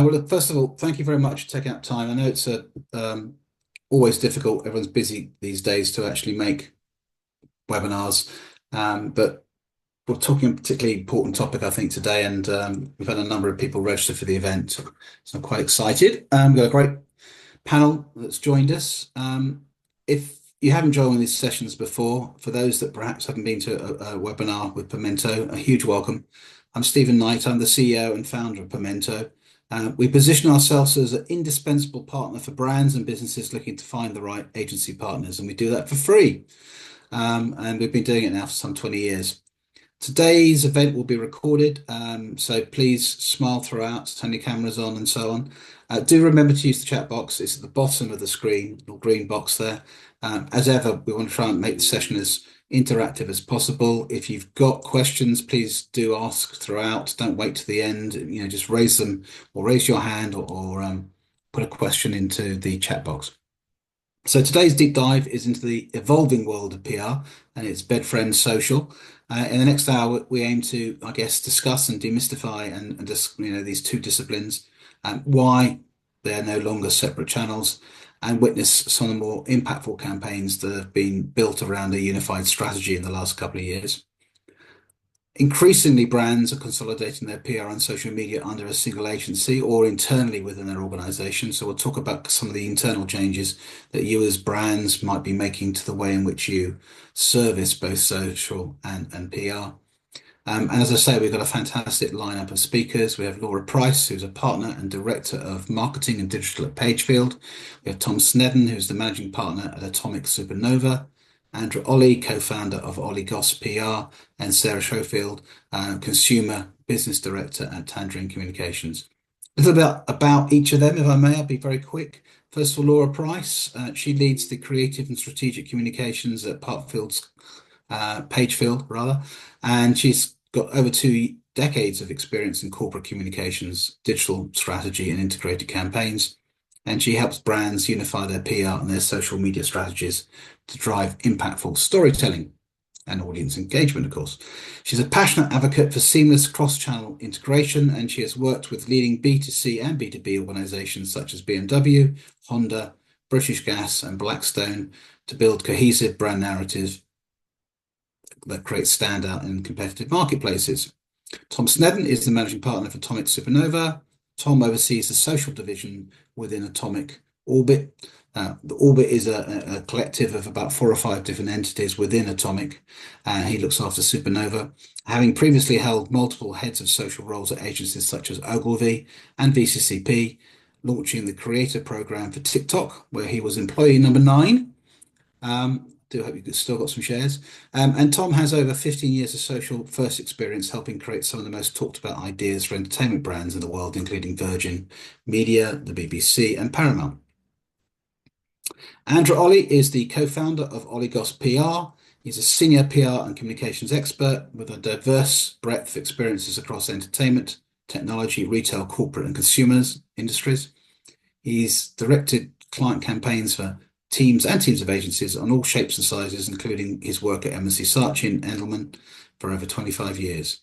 Well, look, first of all, thank you very much for taking out time. I know it's always difficult. Everyone's busy these days to actually make webinars, but we're talking a particularly important topic, I think, today, and we've had a number of people register for the event, so I'm quite excited. We've got a great panel that's joined us. If you haven't joined these sessions before, for those that perhaps haven't been to a webinar with Pimento, a huge welcome. I'm Stephen Knight. I'm the CEO and founder of Pimento. We position ourselves as an indispensable partner for brands and businesses looking to find the right agency partners, and we do that for free. And we've been doing it now for some 20 years. Today's event will be recorded, so please smile throughout, turn your cameras on and so on. Do remember to use the chat box. It's at the bottom of the screen, little green box there. As ever, we want to try and make the session as interactive as possible. If you've got questions, please do ask throughout. Don't wait to the end. Just raise them or raise your hand or put a question into the chat box. So today's deep dive is into the evolving world of PR and its bed friend social. In the next hour, we aim to, I guess, discuss and demystify and just, these two disciplines, why they are no longer separate channels, and witness some of the more impactful campaigns that have been built around a unified strategy in the last couple of years. Increasingly, brands are consolidating their PR and social media under a single agency or internally within their organization. So we'll talk about some of the internal changes that you as brands might be making to the way in which you service both social and PR. And as I say, we've got a fantastic lineup of speakers. We have Laura Price, who's a partner and director of marketing and digital at Pagefield. We have Tom Snedden, who's the managing partner at Atomic Supernova. Andrew Ollie, co-founder of Ollie Goss PR, and Sarah Schofield, consumer business director at Tangerine Communications. A little bit about each of them, if I may. I'll be very quick. First of all, Laura Price. She leads the creative and strategic communications at Pagefield, rather, and she's got over 2 decades of experience in corporate communications, digital strategy, and integrated campaigns. And she helps brands unify their PR and their social media strategies to drive impactful storytelling and audience engagement, of course. She's a passionate advocate for seamless cross-channel integration, and she has worked with leading B2C and B2B organizations such as BMW, Honda, British Gas, and Blackstone to build cohesive brand narratives that create standout in competitive marketplaces. Tom Snedden is the managing partner for Atomic Supernova. Tom oversees the social division within Atomic Orbit. The Orbit is a collective of about 4 or 5 different entities within Atomic. He looks after Supernova, having previously held multiple heads of social roles at agencies such as Ogilvy and VCCP, launching the creator program for TikTok, where he was employee number 9. Do hope you've still got some shares. And Tom has over 15 years of social first experience helping create some of the most talked about ideas for entertainment brands in the world, including Virgin Media, the BBC, and Paramount. Andrew Ollie is the co-founder of Ollie Goss PR. He's a senior PR and communications expert with a diverse breadth of experiences across entertainment, technology, retail, corporate, and consumers industries. He's directed client campaigns for teams of agencies on all shapes and sizes, including his work at M&C Saatchi and Edelman for over 25 years.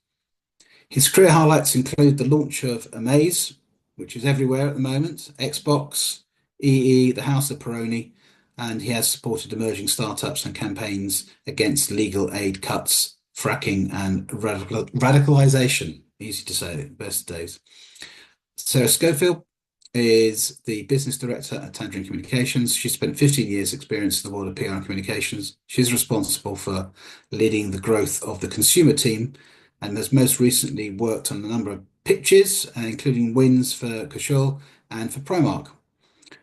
His career highlights include the launch of Amaze, which is everywhere at the moment, Xbox, EE, the House of Peroni, and he has supported emerging startups and campaigns against legal aid cuts, fracking, and radicalization. Easy to say, best days. Sarah Schofield is the business director at Tangerine Communications. She spent 15 years experience in the world of PR and communications. She's responsible for leading the growth of the consumer team and has most recently worked on a number of pitches, including wins for Cashel and for Primark.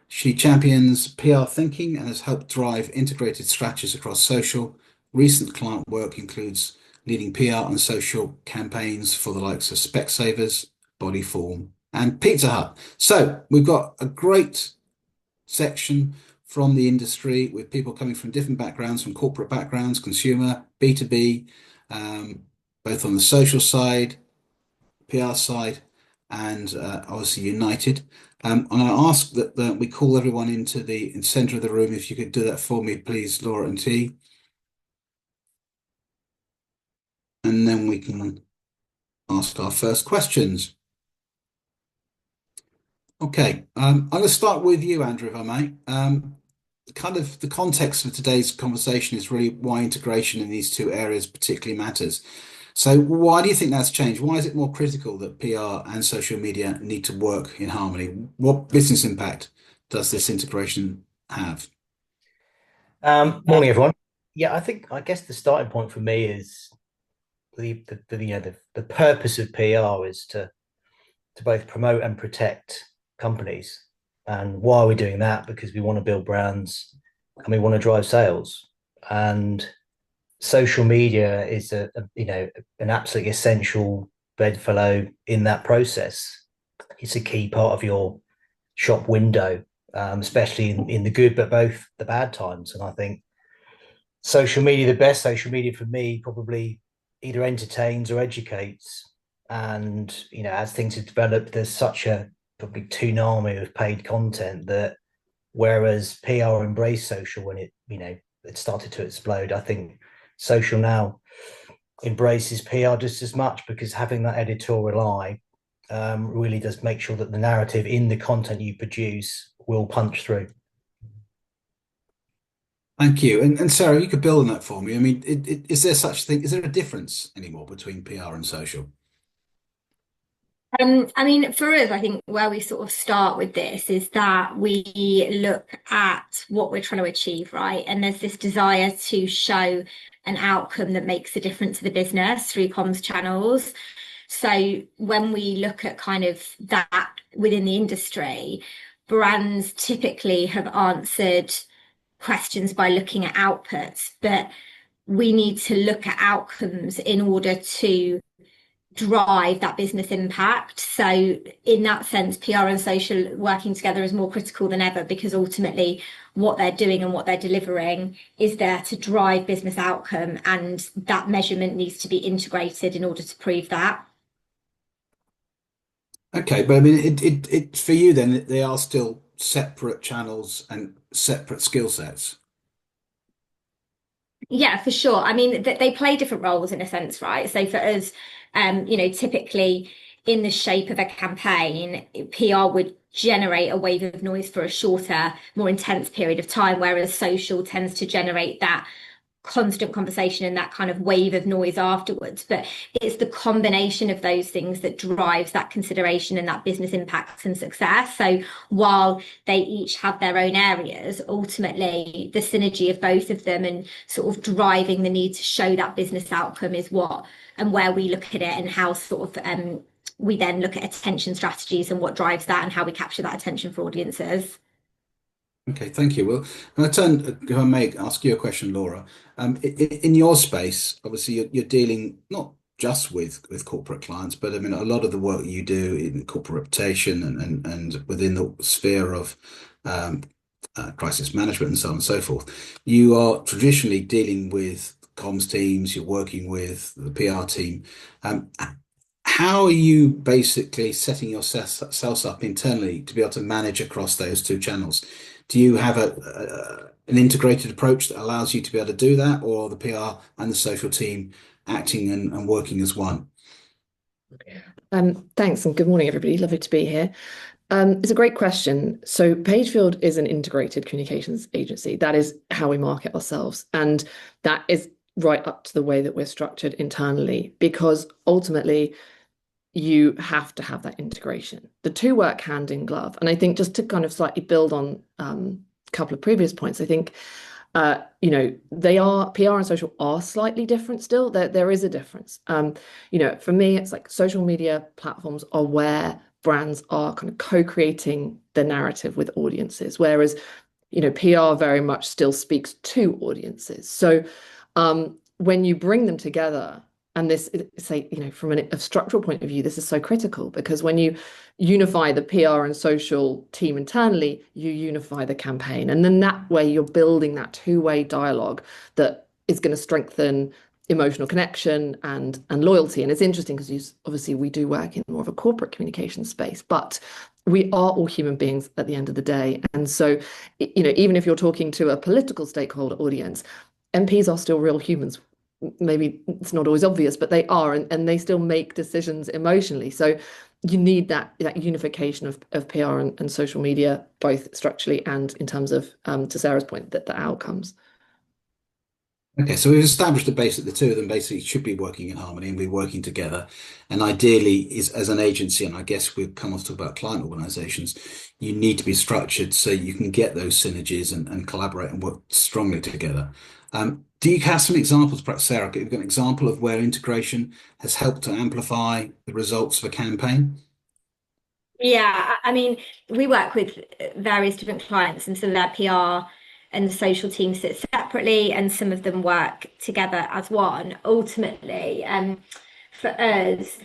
She champions PR thinking and has helped drive integrated strategies across social. Recent client work includes leading PR and social campaigns for the likes of Specsavers, Bodyform, and Pizza Hut. So we've got a great section from the industry with people coming from different backgrounds, from corporate backgrounds, consumer, B2B, both on the social side, PR side, and obviously United. And I ask that we call everyone into the center of the room. If you could do that for me, please, Laura and T. And then we can ask our first questions. Okay, I'm going to start with you, Andrew, if I may. Kind of the context for today's conversation is really why integration in these two areas particularly matters. So, why do you think that's changed? Why is it more critical that PR and social media need to work in harmony? What business impact does this integration have? Morning, everyone. Yeah, I guess the starting point for me is the purpose of PR is to both promote and protect companies. And why are we doing that? Because we want to build brands and we want to drive sales. And social media is an absolutely essential bedfellow in that process. It's a key part of your shop window, especially in the good but both the bad times. And I think social media, the best social media for me, probably either entertains or educates. And as things have developed, there's such a probably tsunami of paid content that whereas PR embraced social when it started to explode, I think social now embraces PR just as much, because having that editorial eye really does make sure that the narrative in the content you produce will punch through. Thank you. And Sarah, you could build on that for me. I mean, is there such thing? Is there a difference anymore between PR and social? I mean, for us, I think where we sort of start with this is that we look at what we're trying to achieve, right? And there's this desire to show an outcome that makes a difference to the business through comms channels. So when we look at kind of that within the industry, brands typically have answered questions by looking at outputs, but we need to look at outcomes in order to drive that business impact. So in that sense, PR and social working together is more critical than ever, because ultimately what they're doing and what they're delivering is there to drive business outcome, and that measurement needs to be integrated in order to prove that. Okay, but I mean, it for you then, they are still separate channels and separate skill sets. Yeah, for sure. I mean, they play different roles in a sense, right? So for us, typically in the shape of a campaign, PR would generate a wave of noise for a shorter, more intense period of time, whereas social tends to generate that constant conversation and that kind of wave of noise afterwards. But it's the combination of those things that drives that consideration and that business impact and success. So while they each have their own areas, ultimately the synergy of both of them and sort of driving the need to show that business outcome is what and where we look at it, and how sort of we then look at attention strategies and what drives that and how we capture that attention for audiences. Okay, thank you. Well, and I turn, if I may ask you a question, Laura. In your space, obviously, you're dealing not just with corporate clients, but I mean, a lot of the work you do in corporate reputation and within the sphere of um, crisis management and so on and so forth, you are traditionally dealing with comms teams. You're working with the PR team. Um, how are you basically setting yourselves up internally to be able to manage across those two channels? Do you have an integrated approach that allows you to be able to do that, or the PR and the social team acting and working as one? Thanks and good morning, everybody. Lovely to be here. It's a great question. So Pagefield is an integrated communications agency. That is how we market ourselves. And that is right up to the way that we're structured internally, because ultimately you have to have that integration. The two work hand in glove. And I think just to kind of slightly build on a couple of previous points, I think they are PR and social are slightly different still. There is a difference. For me, it's like social media platforms are where brands are kind of co-creating the narrative with audiences, whereas PR very much still speaks to audiences. So when you bring them together, and this, say, from a structural point of view, this is so critical, because when you unify the PR and social team internally, you unify the campaign. And then that way you're building that two-way dialogue that is going to strengthen emotional connection and loyalty. And it's interesting because obviously we do work in more of a corporate communication space, but we are all human beings at the end of the day. And so, even if you're talking to a political stakeholder audience, MPs are still real humans. Maybe it's not always obvious, but they are, and they still make decisions emotionally. So you need that unification of PR and social media, both structurally and in terms of, to Sarah's point, that the outcomes. Okay, so we've established the base that the two of them basically should be working in harmony and be working together. And ideally, is as an agency, and I guess we'll come on to talk about client organizations, you need to be structured so you can get those synergies and collaborate and work strongly together. Do you have some examples, perhaps, Sarah? Give an example of where integration has helped to amplify the results of a campaign? Yeah, I mean, we work with various different clients, and some of their PR and the social team sit separately, and some of them work together as one. Ultimately, for us,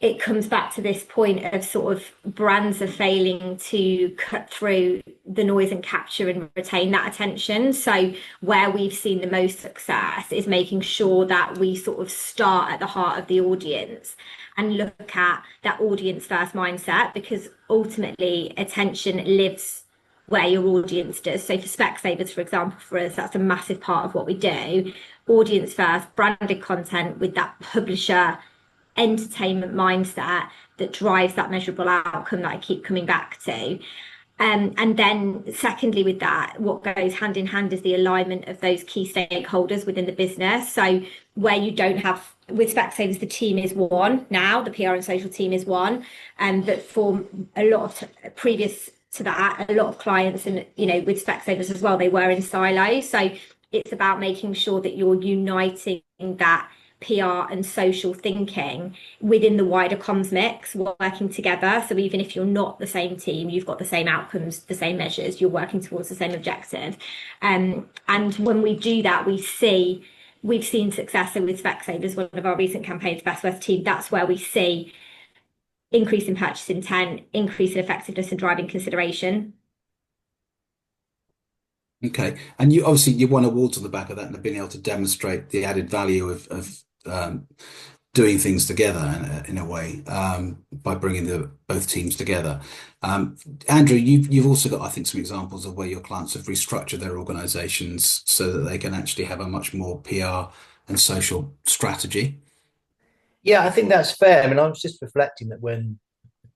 it comes back to this point of sort of brands are failing to cut through the noise and capture and retain that attention. So where we've seen the most success is making sure that we sort of start at the heart of the audience and look at that audience first mindset, because ultimately attention lives where your audience does. So for Specsavers, for example, for us, that's a massive part of what we do. Audience first, branded content with that publisher entertainment mindset that drives that measurable outcome that I keep coming back to. And then secondly, with that, what goes hand in hand is the alignment of those key stakeholders within the business. So where you don't have, with Specsavers, the team is one now, the PR and social team is one. But for a lot of previous to that, a lot of clients and, with Specsavers as well, they were in silos. So it's about making sure that you're uniting that PR and social thinking within the wider comms mix, working together. So even if you're not the same team, you've got the same outcomes, the same measures, you're working towards the same objective. And when we do that, we've seen success. And with Specsavers, one of our recent campaigns, Best West Team, that's where we see increase in purchase intent, increase in effectiveness and driving consideration. Okay, and you obviously you won awards on the back of that and have been able to demonstrate the added value of doing things together in a way by bringing both teams together. Andrew, you've also got, I think, some examples of where your clients have restructured their organizations so that they can actually have a much more PR and social strategy. Yeah, I think that's fair. I mean, I was just reflecting that when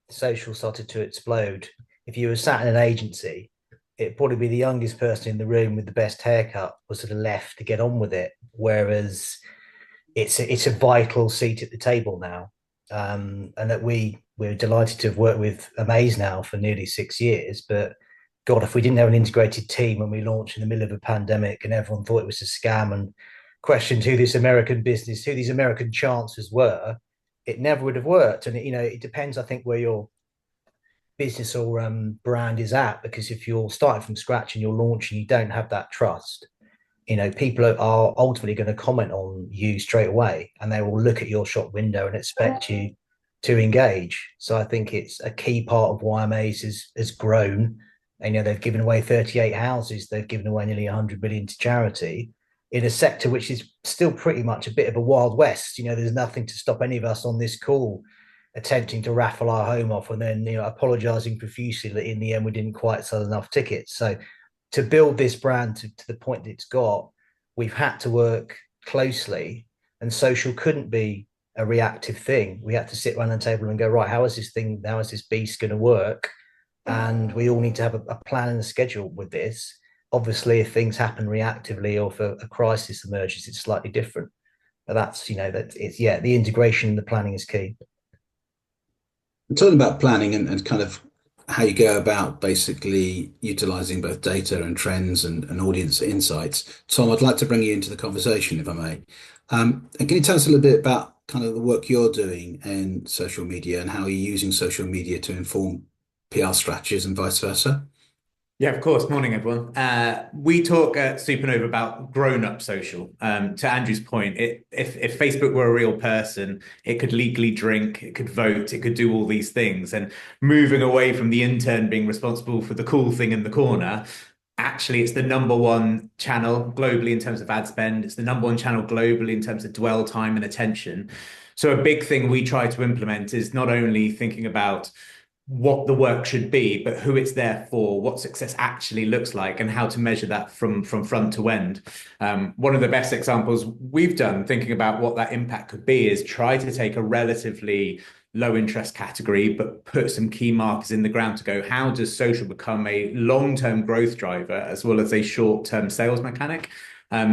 social started to explode, if you were sat in an agency, it'd probably be the youngest person in the room with the best haircut was sort of left to get on with it. Whereas it's a vital seat at the table now. And that we're delighted to have worked with Amaze now for nearly 6 years. But God, if we didn't have an integrated team when we launched in the middle of a pandemic and everyone thought it was a scam and questioned who these American chancers were, it never would have worked. And it depends, I think, where your business or brand is at, because if you're starting from scratch and you're launching, you don't have that trust. People are ultimately going to comment on you straight away, and they will look at your shop window and expect you to engage. So I think it's a key part of why Amaze has grown. And they've given away 38 houses, they've given away nearly 100 million to charity in a sector which is still pretty much a bit of a wild west. There's nothing to stop any of us on this call attempting to raffle our home off and then apologizing profusely that in the end we didn't quite sell enough tickets. So to build this brand to the point that it's got, we've had to work closely, and social couldn't be a reactive thing. We had to sit around the table and go, right, how is this beast going to work? And we all need to have a plan and a schedule with this. Obviously, if things happen reactively or if a crisis emerges, it's slightly different. But that's, the integration and the planning is key. Talking about planning and kind of how you go about basically utilizing both data and trends and audience insights. Tom, I'd like to bring you into the conversation, if I may. And can you tell us a little bit about kind of the work you're doing in social media and how you're using social media to inform PR strategies and vice versa? Yeah, of course. Morning, everyone. We talk at Supernova about grown-up social. To Andrew's point, if Facebook were a real person, it could legally drink, it could vote, it could do all these things. And moving away from the intern being responsible for the cool thing in the corner, actually, it's the number one channel globally in terms of ad spend. It's the number one channel globally in terms of dwell time and attention. So a big thing we try to implement is not only thinking about what the work should be, but who it's there for, what success actually looks like, and how to measure that from front to end. One of the best examples we've done thinking about what that impact could be is try to take a relatively low interest category, but put some key markers in the ground to go, how does social become a long-term growth driver as well as a short-term sales mechanic?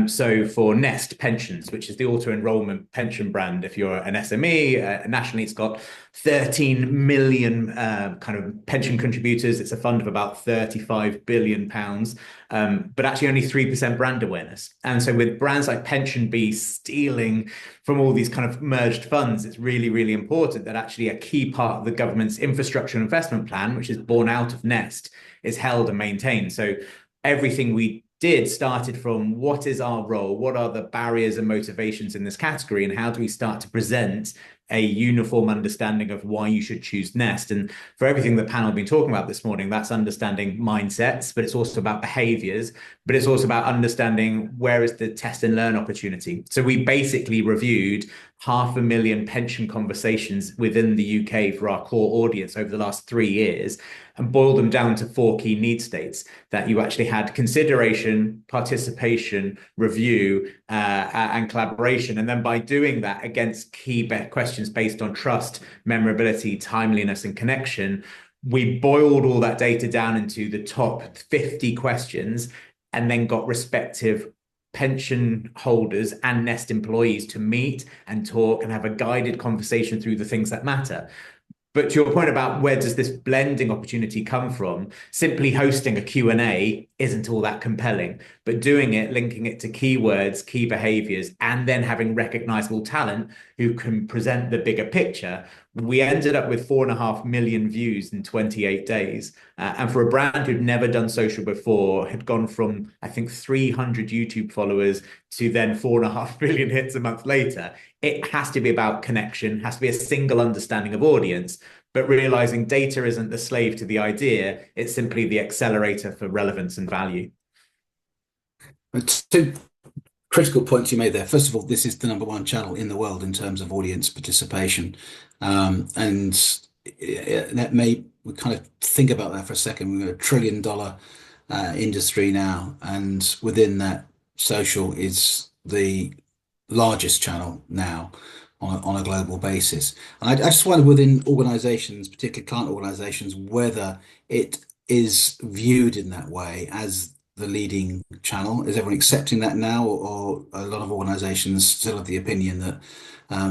So for Nest Pensions, which is the auto-enrollment pension brand, if you're an SME, nationally, it's got 13 million kind of pension contributors. It's a fund of about 35 billion pounds, but actually only 3% brand awareness. And so with brands like Pension Bee stealing from all these kind of merged funds, it's really, really important that actually a key part of the government's infrastructure investment plan, which is born out of Nest, is held and maintained. So everything we did started from what is our role, what are the barriers and motivations in this category, and how do we start to present a uniform understanding of why you should choose Nest. And for everything the panel have been talking about this morning, that's understanding mindsets, but it's also about behaviors, but it's also about understanding where is the test and learn opportunity. So we basically reviewed 500,000 pension conversations within the UK for our core audience over the last 3 years and boiled them down to 4 key need states that you actually had: consideration, participation, review, and collaboration. And then by doing that against key questions based on trust, memorability, timeliness, and connection, we boiled all that data down into the top 50 questions and then got respective pension holders and Nest employees to meet and talk and have a guided conversation through the things that matter. But to your point about where does this blending opportunity come from, simply hosting a Q&A isn't all that compelling, but doing it, linking it to keywords, key behaviors, and then having recognizable talent who can present the bigger picture, we ended up with 4.5 million views in 28 days. And for a brand who'd never done social before, had gone from, I think, 300 YouTube followers to then 4.5 billion hits a month later, it has to be about connection, has to be a single understanding of audience, but realizing data isn't the slave to the idea, it's simply the accelerator for relevance and value. Two critical points you made there. First of all, this is the #1 channel in the world in terms of audience participation. And that we kind of think about that for a second. We've got $1 trillion industry now, and within that, social is the largest channel now on a global basis. And I just wonder within organizations, particularly client organizations, whether it is viewed in that way as the leading channel. Is everyone accepting that now, or a lot of organizations still have the opinion that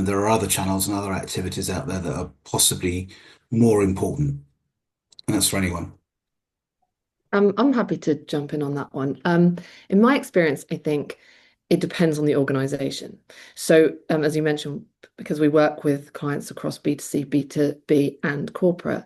there are other channels and other activities out there that are possibly more important? And that's for anyone. I'm happy to jump in on that one. In my experience, I think it depends on the organization. So as you mentioned, because we work with clients across B2C, B2B, and corporate,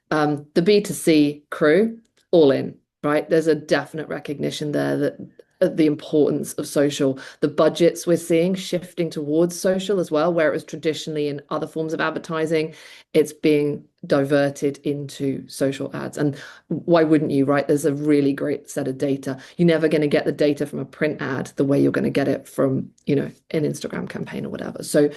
the B2C crew, all in, right? There's a definite recognition there that the importance of social, the budgets we're seeing shifting towards social as well, where it was traditionally in other forms of advertising, it's being diverted into social ads. And why wouldn't you, right? There's a really great set of data. You're never going to get the data from a print ad the way you're going to get it from, an Instagram campaign or whatever. So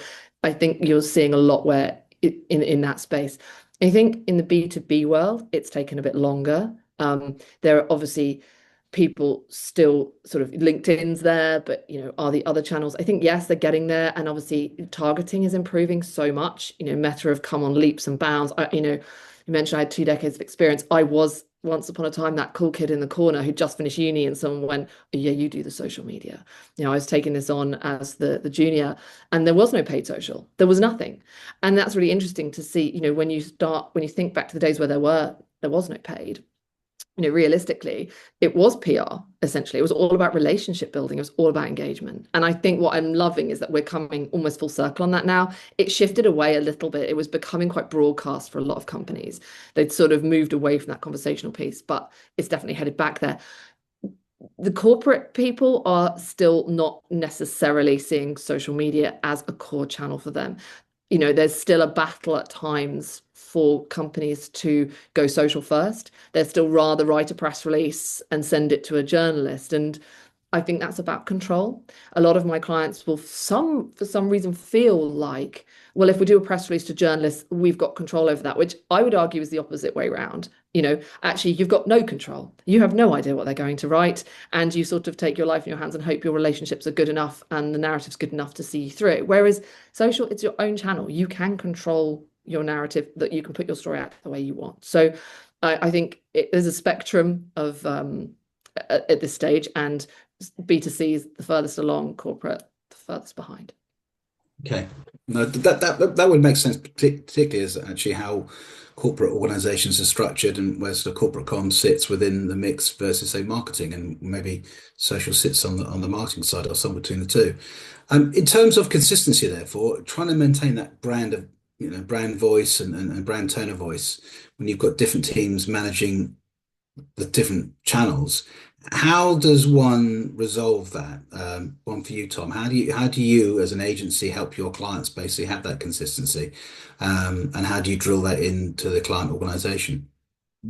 I think you're seeing a lot where in that space. I think in the B2B world, it's taken a bit longer. There are obviously people still sort of LinkedIn's there, but are the other channels? I think yes, they're getting there, and obviously targeting is improving so much. Meta have come on leaps and bounds. You mentioned I had 2 decades of experience. I was once upon a time that cool kid in the corner who just finished uni, and someone went, oh, yeah, you do the social media. I was taking this on as the junior, and there was no paid social. There was nothing, and that's really interesting to see. When you think back to the days where there was no paid. Realistically, it was PR, essentially. It was all about relationship building. It was all about engagement. And I think what I'm loving is that we're coming almost full circle on that now. It shifted away a little bit. It was becoming quite broadcast for a lot of companies. They'd sort of moved away from that conversational piece, but it's definitely headed back there. The corporate people are still not necessarily seeing social media as a core channel for them. There's still a battle at times for companies to go social first. They'd still rather write a press release and send it to a journalist. And I think that's about control. A lot of my clients will, for some reason, feel like, well, if we do a press release to journalists, we've got control over that, which I would argue is the opposite way around. Actually, you've got no control. You have no idea what they're going to write, and you sort of take your life in your hands and hope your relationships are good enough and the narrative's good enough to see you through it. Whereas social, it's your own channel. You can control your narrative, that you can put your story out the way you want. So I think there's a spectrum of at this stage, and B2C is the furthest along, corporate the furthest behind. Okay, no, that would make sense, particularly as actually how corporate organizations are structured and where sort of corporate comms sits within the mix versus say marketing, and maybe social sits on the marketing side or somewhere between the two. In terms of consistency, therefore, trying to maintain that brand of brand voice and brand tone of voice when you've got different teams managing the different channels. How does one resolve that? One for you, Tom. How do you as an agency help your clients basically have that consistency? And how do you drill that into the client organization?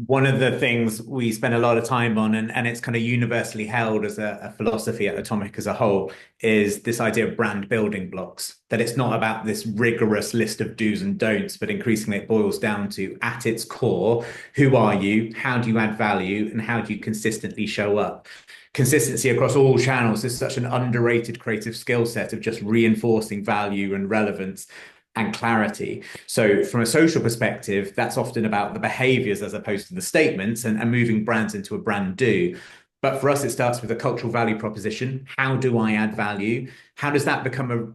One of the things we spend a lot of time on, and it's kind of universally held as a philosophy at Atomic as a whole, is this idea of brand building blocks. That it's not about this rigorous list of do's and don'ts, but increasingly it boils down to, at its core, who are you, how do you add value, and how do you consistently show up? Consistency across all channels is such an underrated creative skill set of just reinforcing value and relevance and clarity. So from a social perspective, that's often about the behaviors as opposed to the statements, and moving brands into a brand do. But for us, it starts with a cultural value proposition. How do I add value? How does that become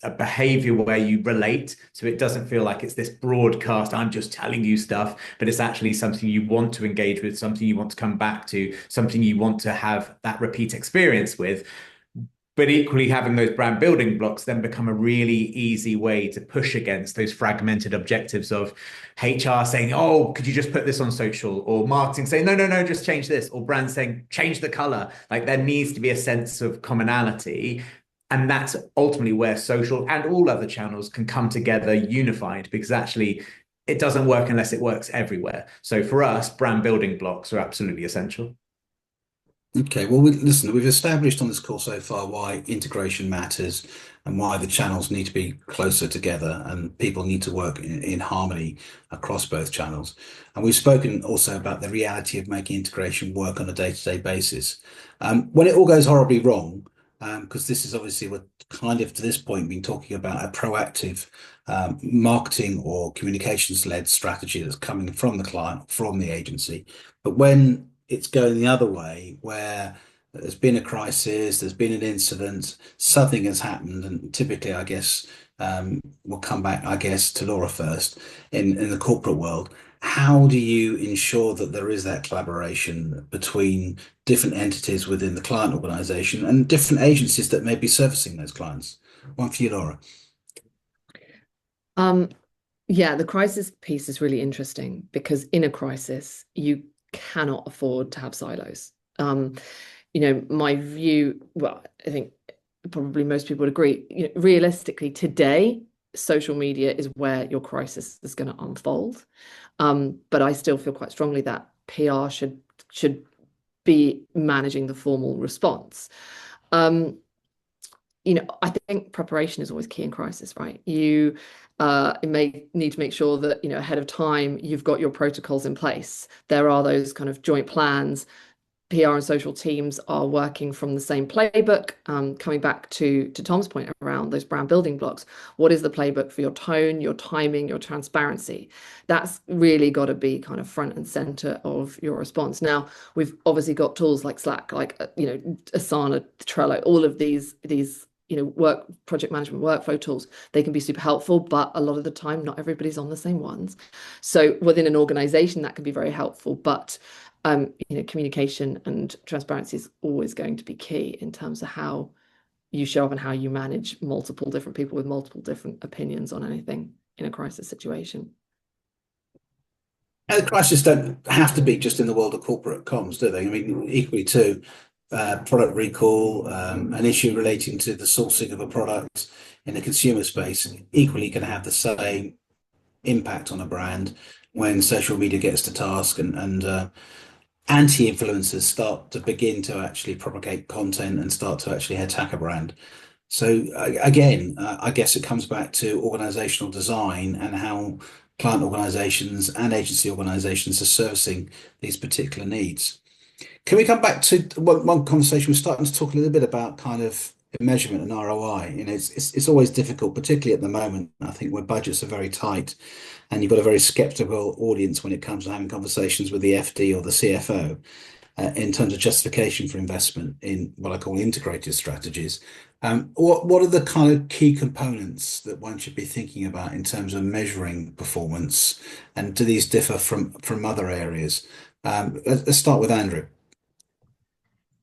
a behavior where you relate? So it doesn't feel like it's this broadcast, I'm just telling you stuff, but it's actually something you want to engage with, something you want to come back to, something you want to have that repeat experience with. But equally, having those brand building blocks then become a really easy way to push against those fragmented objectives of HR saying, oh, could you just put this on social? Or marketing saying, no, just change this. Or brand saying, change the color. Like there needs to be a sense of commonality. And that's ultimately where social and all other channels can come together unified, because actually it doesn't work unless it works everywhere. So for us, brand building blocks are absolutely essential. Okay, well, listen, we've established on this call so far why integration matters and why the channels need to be closer together and people need to work in harmony across both channels. And we've spoken also about the reality of making integration work on a day-to-day basis. When it all goes horribly wrong, because this is obviously we're kind of to this point been talking about a proactive marketing or communications-led strategy that's coming from the client, from the agency. But when it's going the other way, where there's been a crisis, there's been an incident, something has happened, and typically, I guess, we'll come back, I guess, to Laura first in the corporate world. How do you ensure that there is that collaboration between different entities within the client organization and different agencies that may be servicing those clients? One for you, Laura. Yeah, the crisis piece is really interesting because in a crisis, you cannot afford to have silos. My view, well, I think probably most people would agree, realistically today, social media is where your crisis is going to unfold. But I still feel quite strongly that PR should be managing the formal response. I think preparation is always key in crisis, right? You may need to make sure that, ahead of time, you've got your protocols in place. There are those kind of joint plans. PR and social teams are working from the same playbook. Coming back to Tom's point around those brand building blocks, what is the playbook for your tone, your timing, your transparency? That's really got to be kind of front and center of your response. Now, we've obviously got tools like Slack, like Asana, Trello, all of these work project management workflow tools. They can be super helpful, but a lot of the time not everybody's on the same ones. So within an organization that can be very helpful, but communication and transparency is always going to be key in terms of how you show up and how you manage multiple different people with multiple different opinions on anything in a crisis situation. And the crises don't have to be just in the world of corporate comms, do they? I mean, equally too, product recall, an issue relating to the sourcing of a product in the consumer space, equally can have the same impact on a brand when social media gets to task and anti-influencers start to begin to actually propagate content and start to actually attack a brand. So again, I guess it comes back to organizational design and how client organizations and agency organizations are servicing these particular needs. Can we come back to one conversation? We're starting to talk a little bit about kind of measurement and ROI. It's always difficult, particularly at the moment, I think, where budgets are very tight and you've got a very skeptical audience when it comes to having conversations with the FD or the CFO in terms of justification for investment in what I call integrated strategies. What are the kind of key components that one should be thinking about in terms of measuring performance, and do these differ from other areas? Let's start with Andrew.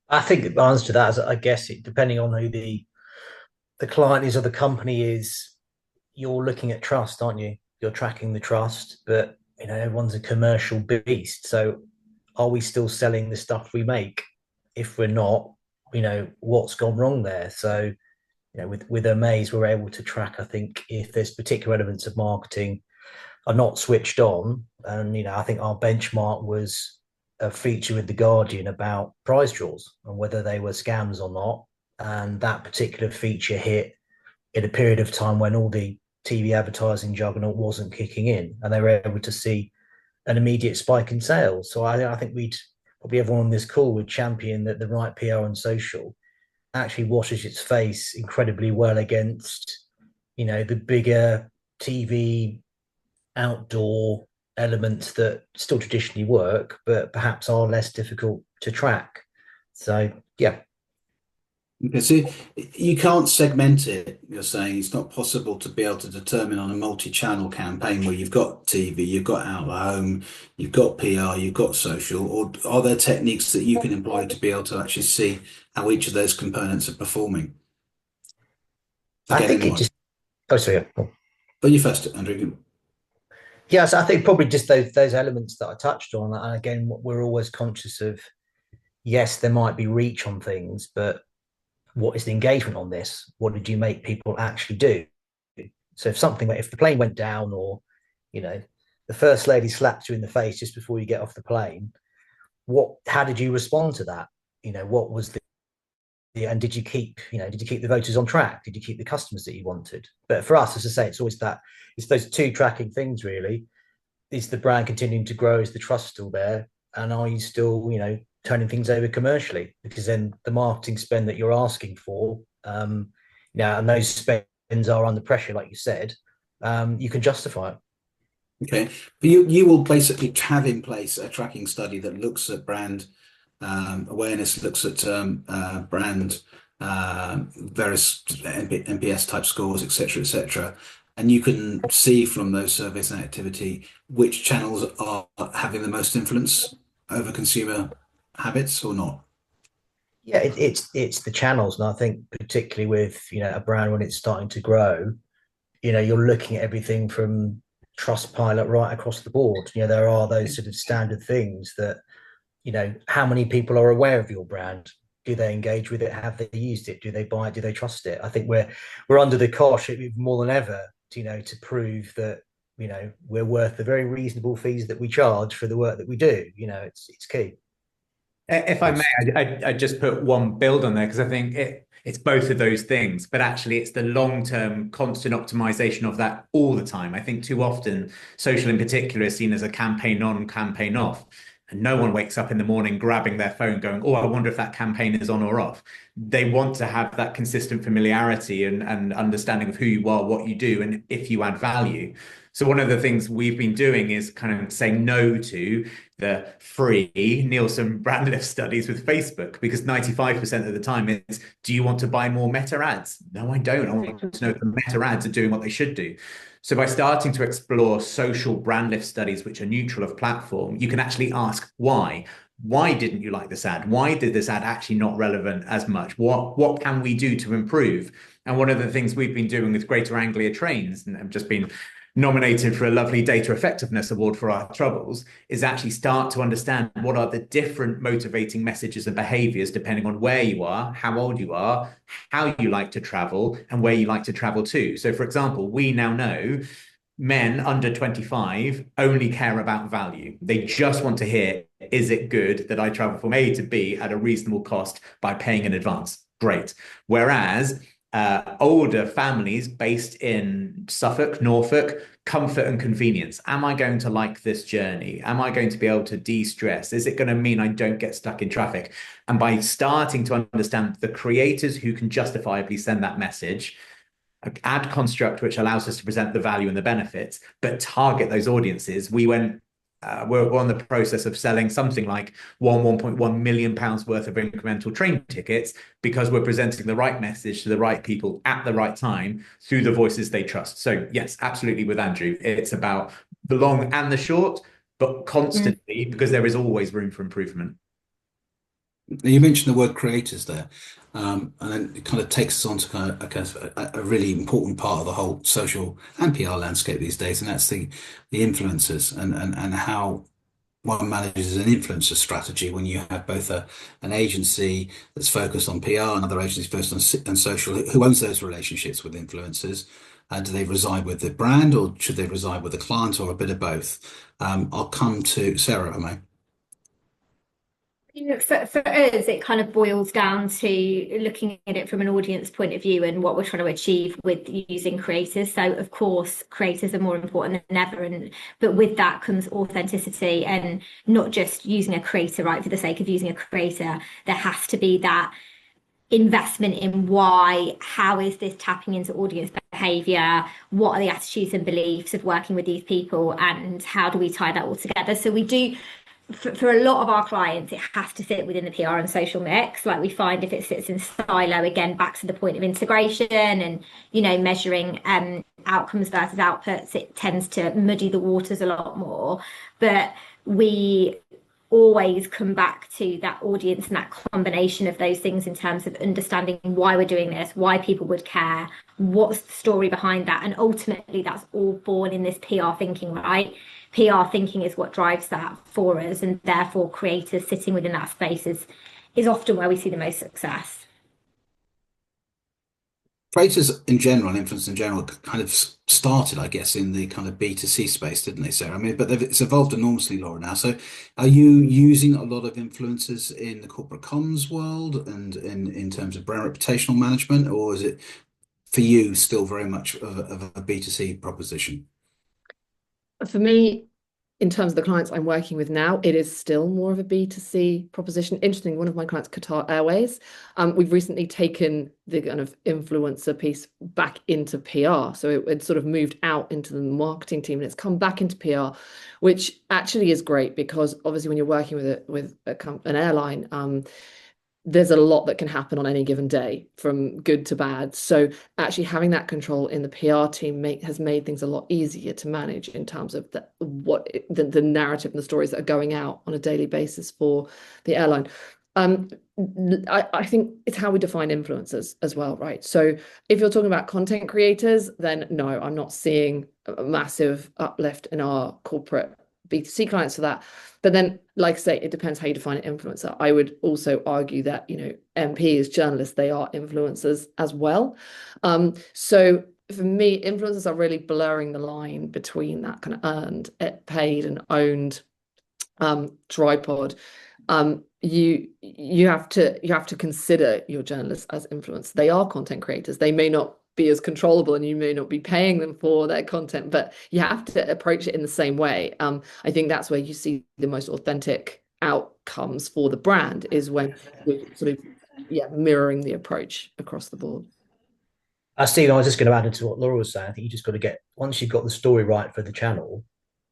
I think the answer to that is, I guess, it depending on who the client is or the company is, you're looking at trust, aren't you? You're tracking the trust, but everyone's a commercial beast. So are we still selling the stuff we make? If we're not, what's gone wrong there? So, with Amaze, we're able to track, I think, if there's particular elements of marketing are not switched on. And, I think our benchmark was a feature with The Guardian about prize draws and whether they were scams or not. And that particular feature hit in a period of time when all the TV advertising juggernaut wasn't kicking in, and they were able to see an immediate spike in sales. So I think we'd probably everyone on this call would champion that the right PR and social actually washes its face incredibly well against, the bigger TV outdoor elements that still traditionally work, but perhaps are less difficult to track. So yeah. Okay, so you can't segment it. You're saying it's not possible to be able to determine on a multi-channel campaign where you've got TV, you've got out of home, you've got PR, you've got social, or are there techniques that you can employ to be able to actually see how each of those components are performing? I think it just. Oh, sorry. But you first, Andrew. Yes, I think probably just those elements that I touched on. And again, we're always conscious of. Yes, there might be reach on things, but what is the engagement on this? What did you make people actually do? So if the plane went down, or the first lady slaps you in the face just before you get off the plane, how did you respond to that? What was and did you keep the voters on track? Did you keep the customers that you wanted? But for us, as I say, it's always it's those two tracking things really. Is the brand continuing to grow? Is the trust still there? And are you still, turning things over commercially? Because then the marketing spend that you're asking for, and those spends are under pressure, like you said, you can justify it. Okay, but you will basically have in place a tracking study that looks at brand awareness, looks at brand various NPS type scores, etc., and you can see from those surveys and activity which channels are having the most influence over consumer habits or not. Yeah, it's the channels, and I think particularly with a brand when it's starting to grow, you're looking at everything from Trustpilot right across the board. There are those sort of standard things that how many people are aware of your brand? Do they engage with it? Have they used it? Do they buy it? Do they trust it? I think we're under the cosh more than ever, to prove that we're worth the very reasonable fees that we charge for the work that we do. It's key. If I may, I just put one build on there because I think it's both of those things, but actually it's the long-term constant optimization of that all the time. I think too often social in particular is seen as a campaign on, campaign off. And no one wakes up in the morning grabbing their phone going, oh, I wonder if that campaign is on or off. They want to have that consistent familiarity and understanding of who you are, what you do, and if you add value. So one of the things we've been doing is kind of saying no to the free Nielsen brand lift studies with Facebook, because 95% of the time it's, do you want to buy more meta ads? No, I don't. I want to know if the meta ads are doing what they should do. So by starting to explore social brand lift studies, which are neutral of platform, you can actually ask why. Why didn't you like this ad? Why did this ad actually not relevant as much? What can we do to improve? And one of the things we've been doing with Greater Anglia Trains, and I've just been nominated for a lovely data effectiveness award for our troubles, is actually start to understand what are the different motivating messages and behaviors depending on where you are, how old you are, how you like to travel, and where you like to travel to. So for example, we now know men under 25 only care about value. They just want to hear, is it good that I travel from A to B at a reasonable cost by paying in advance? Great. Whereas older families based in Suffolk, Norfolk, comfort and convenience. Am I going to like this journey? Am I going to be able to de-stress? Is it going to mean I don't get stuck in traffic? And by starting to understand the creators who can justifiably send that message, ad construct which allows us to present the value and the benefits, but target those audiences, we're on the process of selling something like 1.1 million pounds worth of incremental train tickets because we're presenting the right message to the right people at the right time through the voices they trust. So yes, absolutely with Andrew, it's about the long and the short, but constantly, because there is always room for improvement. You mentioned the word creators there, and then it kind of takes us on to kind of a really important part of the whole social and PR landscape these days, and that's the influencers and how one manages an influencer strategy when you have both an agency that's focused on PR and other agencies focused on social. Who owns those relationships with influencers? Do they reside with the brand, or should they reside with the client, or a bit of both? I'll come to Sarah, if I may. For us, it kind of boils down to looking at it from an audience point of view and what we're trying to achieve with using creators. So, of course, creators are more important than ever, but with that comes authenticity and not just using a creator, right, for the sake of using a creator. There has to be that investment in why, how is this tapping into audience behavior? What are the attitudes and beliefs of working with these people, and how do we tie that all together? So we do. For a lot of our clients, it has to sit within the PR and social mix. Like we find if it sits in silo, again, back to the point of integration and, measuring outcomes versus outputs, it tends to muddy the waters a lot more. But we always come back to that audience and that combination of those things in terms of understanding why we're doing this, why people would care, what's the story behind that. And ultimately, that's all born in this PR thinking, right? PR thinking is what drives that for us, and therefore creators sitting within that space is often where we see the most success. Creators in general and influencers in general kind of started, I guess, in the kind of B2C space, didn't they, Sarah? I mean, but it's evolved enormously, Laura, now. So are you using a lot of influencers in the corporate comms world and in terms of brand reputational management, or is it for you still very much of a B2C proposition? For me, in terms of the clients I'm working with now, it is still more of a B2C proposition. Interesting, one of my clients, Qatar Airways, we've recently taken the kind of influencer piece back into PR. So it sort of moved out into the marketing team and it's come back into PR, which actually is great because obviously when you're working with an airline, there's a lot that can happen on any given day, from good to bad. So actually having that control in the PR team has made things a lot easier to manage in terms of the narrative and the stories that are going out on a daily basis for the airline. I think it's how we define influencers as well, right? So if you're talking about content creators, then no, I'm not seeing a massive uplift in our corporate B2C clients for that. But then, like I say, it depends how you define an influencer. I would also argue that, MPs, journalists, they are influencers as well. So for me, influencers are really blurring the line between that kind of earned, paid and owned tripod. You have to consider your journalists as influencers. They are content creators. They may not be as controllable and you may not be paying them for their content, but you have to approach it in the same way. I think that's where you see the most authentic outcomes for the brand, is when you're sort of mirroring the approach across the board. Stephen, I was just going to add into what Laura was saying. I think you just got to once you've got the story right for the channel,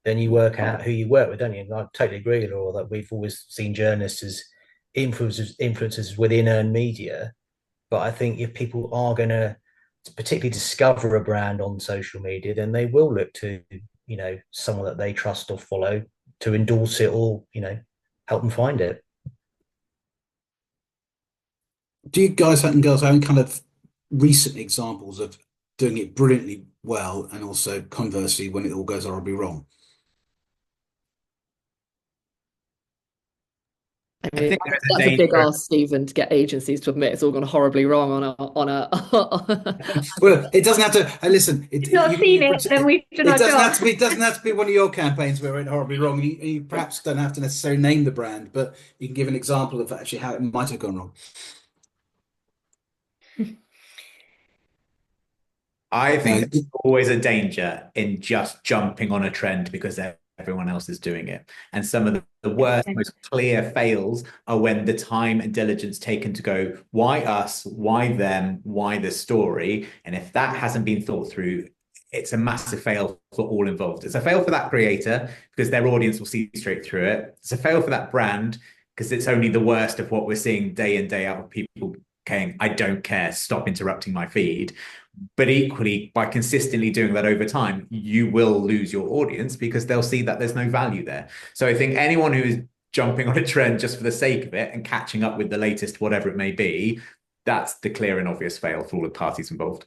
then you work out who you work with, don't you? And I totally agree with Laura that we've always seen journalists as influencers within earned media. But I think if people are going to particularly discover a brand on social media, then they will look to, someone that they trust or follow to endorse it or, help them find it. Do you guys and girls have any kind of recent examples of doing it brilliantly well and also conversely when it all goes horribly wrong? I mean, that's a big ask, Stephen, to get agencies to admit it's all gone horribly wrong on a. Well, it doesn't have to. Listen, It's not seen it, then we've done our job. It doesn't have to be one of your campaigns where it went horribly wrong. You perhaps don't have to necessarily name the brand, but you can give an example of actually how it might have gone wrong. I think there's always a danger in just jumping on a trend because everyone else is doing it. And some of the worst, most clear fails are when the time and diligence taken to go, why us? Why them? Why the story? And if that hasn't been thought through, it's a massive fail for all involved. It's a fail for that creator because their audience will see straight through it. It's a fail for that brand because it's only the worst of what we're seeing day in, day out of people saying, I don't care, stop interrupting my feed. But equally, by consistently doing that over time, you will lose your audience because they'll see that there's no value there. So I think anyone who is jumping on a trend just for the sake of it and catching up with the latest, whatever it may be, that's the clear and obvious fail for all the parties involved.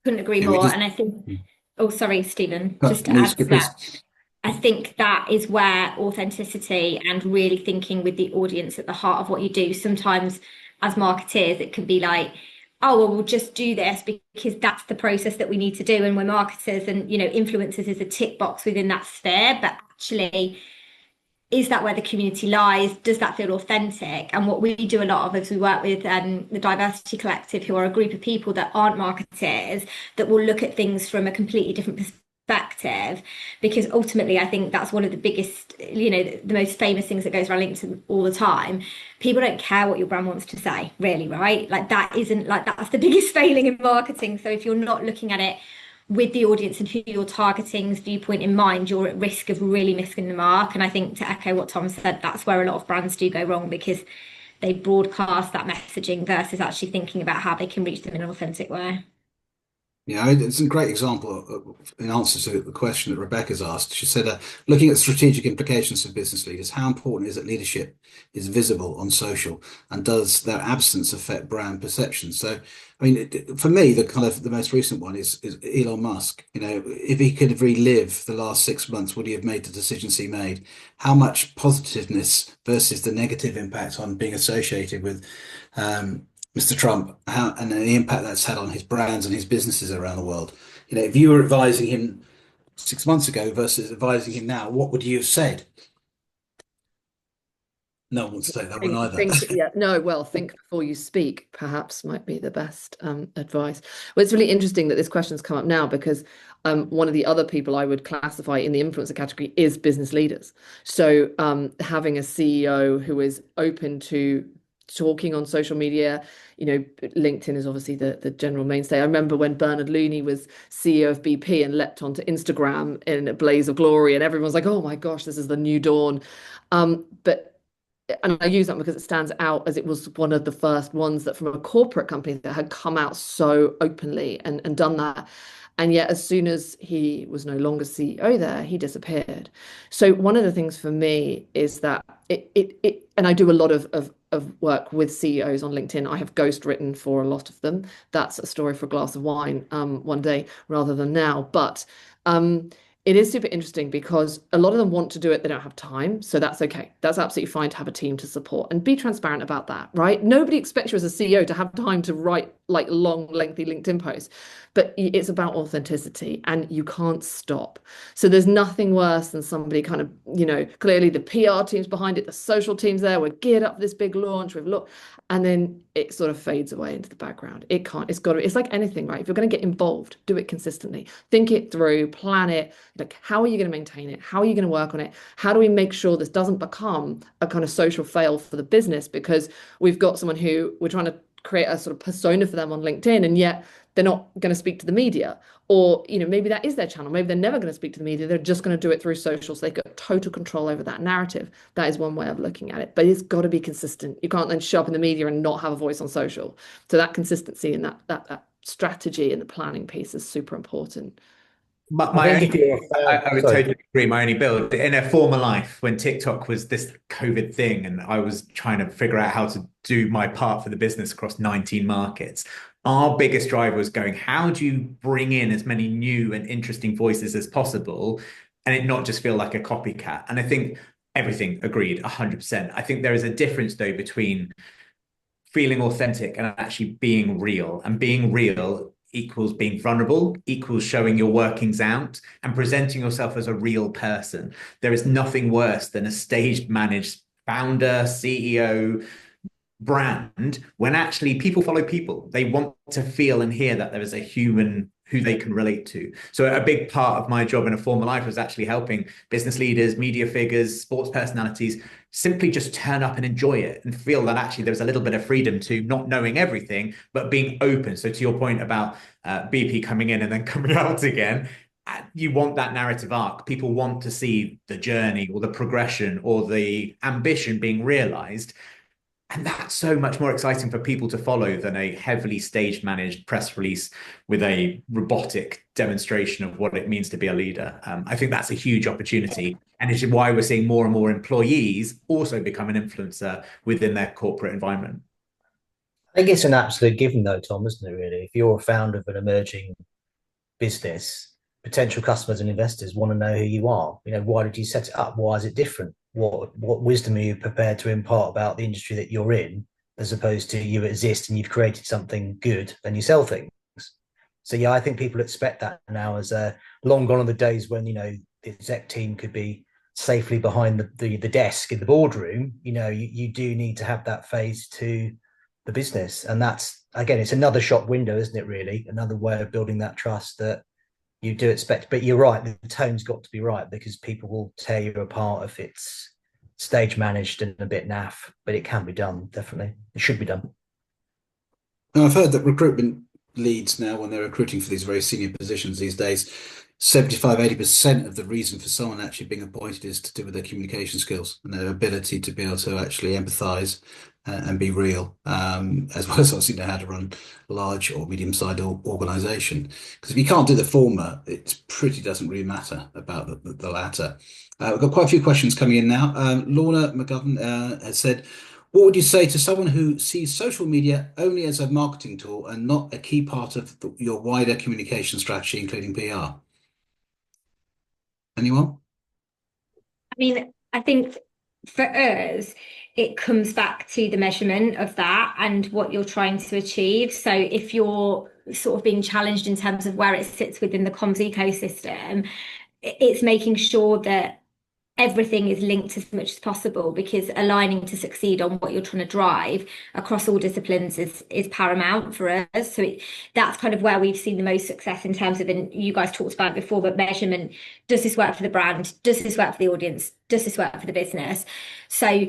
Couldn't agree more. And I think, oh, sorry, Stephen, just to add to that. I think that is where authenticity and really thinking with the audience at the heart of what you do. Sometimes as marketeers, it can be like, oh, well, we'll just do this because that's the process that we need to do. And we're marketers and, influencers is a tick box within that sphere. But actually, is that where the community lies? Does that feel authentic? And what we do a lot of is we work with the Diversity Collective, who are a group of people that aren't marketers, that will look at things from a completely different perspective, because ultimately I think that's one of the biggest, the most famous things that goes around LinkedIn all the time. People don't care what your brand wants to say, really, right? Like that's the biggest failing in marketing. So if you're not looking at it with the audience and who you're targeting's viewpoint in mind, you're at risk of really missing the mark. And I think, to echo what Tom said, that's where a lot of brands do go wrong, because they broadcast that messaging versus actually thinking about how they can reach them in an authentic way. Yeah, it's a great example in answer to the question that Rebecca's asked. She said, looking at strategic implications for business leaders, how important is it leadership is visible on social, and does their absence affect brand perception? So, I mean, for me, the most recent one is Elon Musk. If he could relive the last 6 months, would he have made the decisions he made? How much positiveness versus the negative impact on being associated with Mr. Trump, and the impact that's had on his brands and his businesses around the world. If you were advising him 6 months ago versus advising him now, what would you have said? No one wants to say that one either. Think before you speak, perhaps, might be the best advice. Well, it's really interesting that this question's come up now, because one of the other people I would classify in the influencer category is business leaders. So having a CEO who is open to talking on social media, LinkedIn is obviously the general mainstay. I remember when Bernard Looney was CEO of BP and leapt onto Instagram in a blaze of glory, and everyone's like, oh my gosh, this is the new dawn. And I use that because it stands out as it was one of the first ones that from a corporate company that had come out so openly and done that. And yet, as soon as he was no longer CEO there, he disappeared. So one of the things for me is that and I do a lot of work with CEOs on LinkedIn. I have ghost written for a lot of them. That's a story for a glass of wine one day rather than now. But it is super interesting because a lot of them want to do it. They don't have time. So that's okay. That's absolutely fine to have a team to support and be transparent about that, right? Nobody expects you as a CEO to have time to write like long, lengthy LinkedIn posts, but it's about authenticity and you can't stop. So there's nothing worse than somebody kind of, clearly the PR team's behind it, the social team's there, we're geared up for this big launch, and then it sort of fades away into the background. It's like anything, right? If you're going to get involved, do it consistently. Think it through, plan it. Like, how are you going to maintain it? How are you going to work on it? How do we make sure this doesn't become a kind of social fail for the business? Because we've got someone who we're trying to create a sort of persona for them on LinkedIn, and yet they're not going to speak to the media. Or, maybe that is their channel. Maybe they're never going to speak to the media. They're just going to do it through social. So they've got total control over that narrative. That is one way of looking at it. But it's got to be consistent. You can't then show up in the media and not have a voice on social. So that consistency and that strategy and the planning piece is super important. I would totally agree. My only build in a former life when TikTok was this COVID thing and I was trying to figure out how to do my part for the business across 19 markets. Our biggest driver was going, how do you bring in as many new and interesting voices as possible and it not just feel like a copycat? And I think everything agreed 100%. I think there is a difference though between feeling authentic and actually being real, and being real equals being vulnerable, equals showing your workings out and presenting yourself as a real person. There is nothing worse than a staged managed founder, CEO, brand when actually people follow people. They want to feel and hear that there is a human who they can relate to. So a big part of my job in a former life was actually helping business leaders, media figures, sports personalities simply just turn up and enjoy it and feel that actually there's a little bit of freedom to not knowing everything, but being open. So to your point about BP coming in and then coming out again, you want that narrative arc. People want to see the journey or the progression or the ambition being realized. And that's so much more exciting for people to follow than a heavily stage managed press release with a robotic demonstration of what it means to be a leader. I think that's a huge opportunity. And it's why we're seeing more and more employees also become an influencer within their corporate environment. I think it's an absolute given, though, Tom, isn't it, really? If you're a founder of an emerging business, potential customers and investors want to know who you are. Why did you set it up? Why is it different? What wisdom are you prepared to impart about the industry that you're in, as opposed to you exist and you've created something good and you sell things? So yeah, I think people expect that now, as long gone are the days when the exec team could be safely behind the desk in the boardroom. You do need to have that phase to the business, and that's, again, it's another shop window, isn't it? Really, another way of building that trust that you do expect. But you're right, the tone's got to be right, because people will tear you apart if it's stage managed and a bit naff. But it can be done, definitely. It should be done. Now, I've heard that recruitment leads now, when they're recruiting for these very senior positions these days, 75-80% of the reason for someone actually being appointed is to do with their communication skills and their ability to be able to actually empathize and be real, as well as obviously know how to run a large or medium-sized organization. Because if you can't do the former, it pretty doesn't really matter about the latter. We've got quite a few questions coming in now. Lorna McGovern has said, what would you say to someone who sees social media only as a marketing tool and not a key part of your wider communication strategy, including PR? Anyone? I mean, I think for us, it comes back to the measurement of that and what you're trying to achieve. So if you're sort of being challenged in terms of where it sits within the comms ecosystem, it's making sure that everything is linked as much as possible, because aligning to succeed on what you're trying to drive across all disciplines is paramount for us. So that's kind of where we've seen the most success in terms of, and you guys talked about it before, but measurement. Does this work for the brand? Does this work for the audience? Does this work for the business? So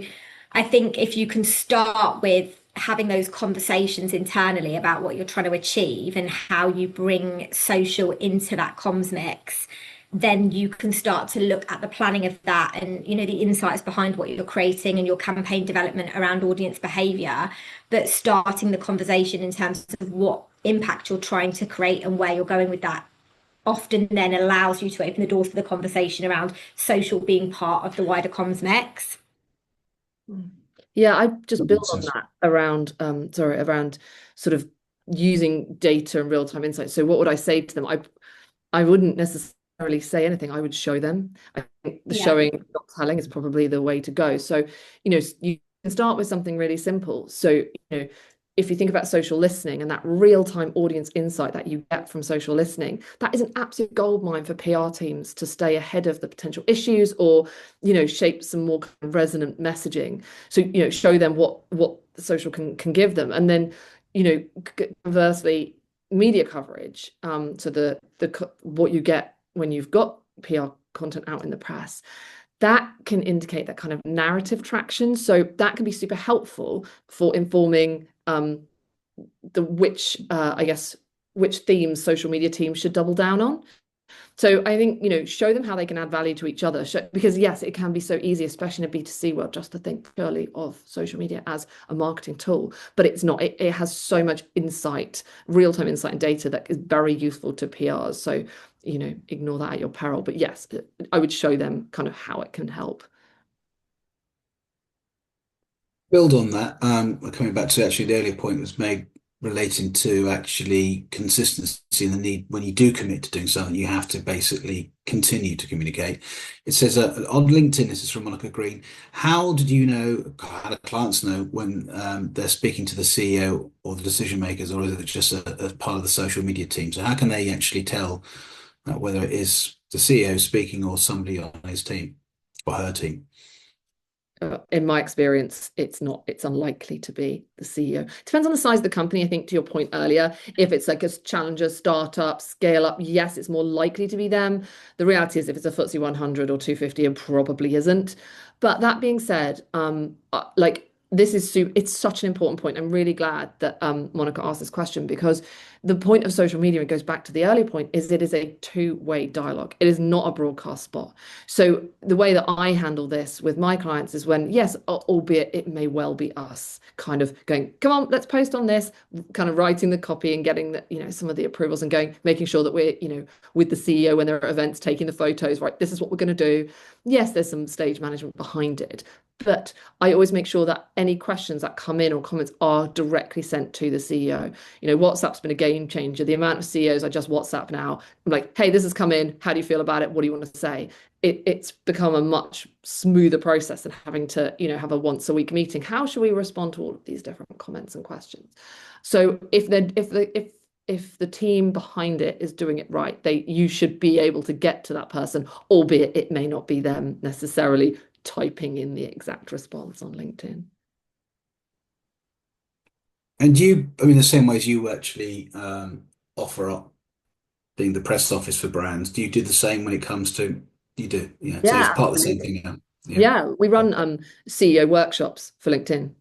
I think if you can start with having those conversations internally about what you're trying to achieve and how you bring social into that comms mix, then you can start to look at the planning of that and the insights behind what you're creating and your campaign development around audience behavior, but starting the conversation in terms of what impact you're trying to create and where you're going with that often then allows you to open the doors for the conversation around social being part of the wider comms mix. Yeah, I just built on that around around sort of using data and real-time insights. So what would I say to them? I wouldn't necessarily say anything. I would show them. I think the showing, not telling, is probably the way to go. So, you can start with something really simple. So, if you think about social listening and that real-time audience insight that you get from social listening, that is an absolute goldmine for PR teams to stay ahead of the potential issues or, shape some more kind of resonant messaging. So, show them what social can give them. And then, conversely, media coverage, so the what you get when you've got PR content out in the press, that can indicate that kind of narrative traction. So that can be super helpful for informing which themes social media teams should double down on. So I think, show them how they can add value to each other, because yes, it can be so easy, especially in a B2C world, just to think purely of social media as a marketing tool, but it's not. It has so much insight, real-time insight and data that is very useful to PRs. So, ignore that at your peril. But yes, I would show them kind of how it can help. Build on that. Coming back to actually the earlier point was made relating to actually consistency and the need, when you do commit to doing something, you have to basically continue to communicate. It says on LinkedIn, this is from Monica Green, how do the clients know when they're speaking to the CEO or the decision makers, or is it just a part of the social media team? So how can they actually tell whether it is the CEO speaking or somebody on his team or her team? in my experience, it's unlikely to be the CEO. Depends on the size of the company. I think to your point earlier, if it's like a challenger, startup, scale up, yes, it's more likely to be them. The reality is if it's a FTSE 100 or 250, it probably isn't. But that being said, this is it's such an important point. I'm really glad that Monica asked this question, because the point of social media, it goes back to the earlier point, is it is a two-way dialogue. It is not a broadcast spot. So the way that I handle this with my clients is when, yes, albeit it may well be us kind of going, come on, let's post on this, kind of writing the copy and getting some of the approvals and going, making sure that we're, with the CEO when there are events, taking the photos, right, this is what we're going to do. Yes, there's some stage management behind it, but I always make sure that any questions that come in or comments are directly sent to the CEO. WhatsApp's been a game changer. The amount of CEOs I just WhatsApp now, I'm like, hey, this has come in. How do you feel about it? What do you want to say? It's become a much smoother process than having to, have a once a week meeting. How should we respond to all of these different comments and questions? So if the team behind it is doing it right, you should be able to get to that person, albeit it may not be them necessarily typing in the exact response on LinkedIn. And the same ways you actually offer up being the press office for brands, do you do the same when it comes to, you do, yeah, so it's part of the same thing, yeah. Yeah, we run CEO workshops for LinkedIn,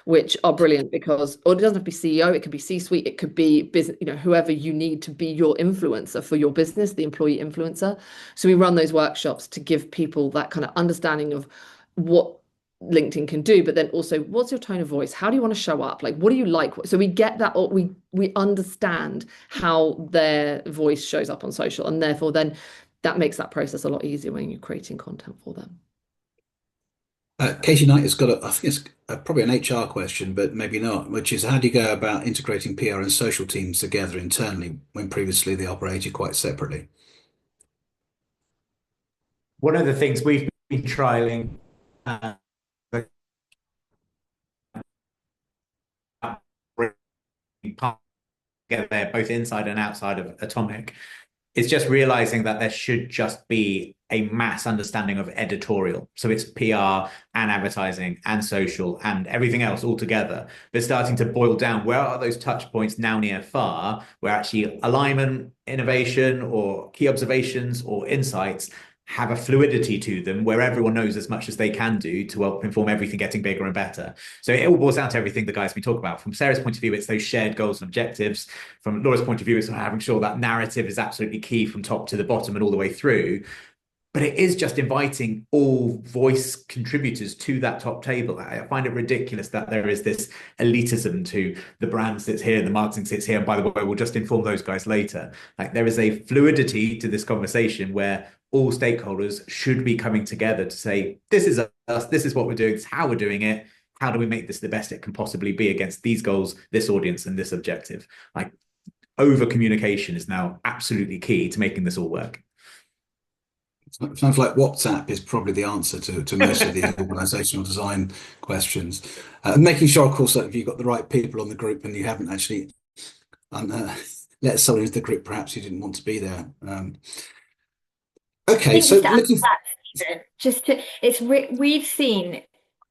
which are brilliant because, or it doesn't have to be CEO, it could be C-suite, it could be business, whoever you need to be your influencer for your business, the employee influencer. So we run those workshops to give people that kind of understanding of what LinkedIn can do, but then also what's your tone of voice? How do you want to show up? Like, what do you like? So we get that, or we understand how their voice shows up on social, and therefore then that makes that process a lot easier when you're creating content for them. Katie Knight has got I think it's probably an HR question, but maybe not, which is how do you go about integrating PR and social teams together internally when previously they operated quite separately? One of the things we've been trialing get there both inside and outside of Atomic, it's just realizing that there should just be a mass understanding of editorial. So it's PR and advertising and social and everything else all together. But starting to boil down, where are those touch points now near far, where actually alignment, innovation, or key observations or insights have a fluidity to them where everyone knows as much as they can do to help inform everything getting bigger and better. So it all boils down to everything the guys we talk about. From Sarah's point of view, it's those shared goals and objectives. From Laura's point of view, it's having sure that narrative is absolutely key from top to the bottom and all the way through. But it is just inviting all voice contributors to that top table. I find it ridiculous that there is this elitism to the brand sits here and the marketing sits here. And by the way, we'll just inform those guys later. Like, there is a fluidity to this conversation where all stakeholders should be coming together to say, this is us, this is what we're doing, this is how we're doing it. How do we make this the best it can possibly be against these goals, this audience, and this objective? Like, over communication is now absolutely key to making this all work. It sounds like WhatsApp is probably the answer to most of the organizational design questions. Making sure, of course, that if you've got the right people on the group and you haven't actually let someone into the group perhaps who didn't want to be there. Okay, so we've seen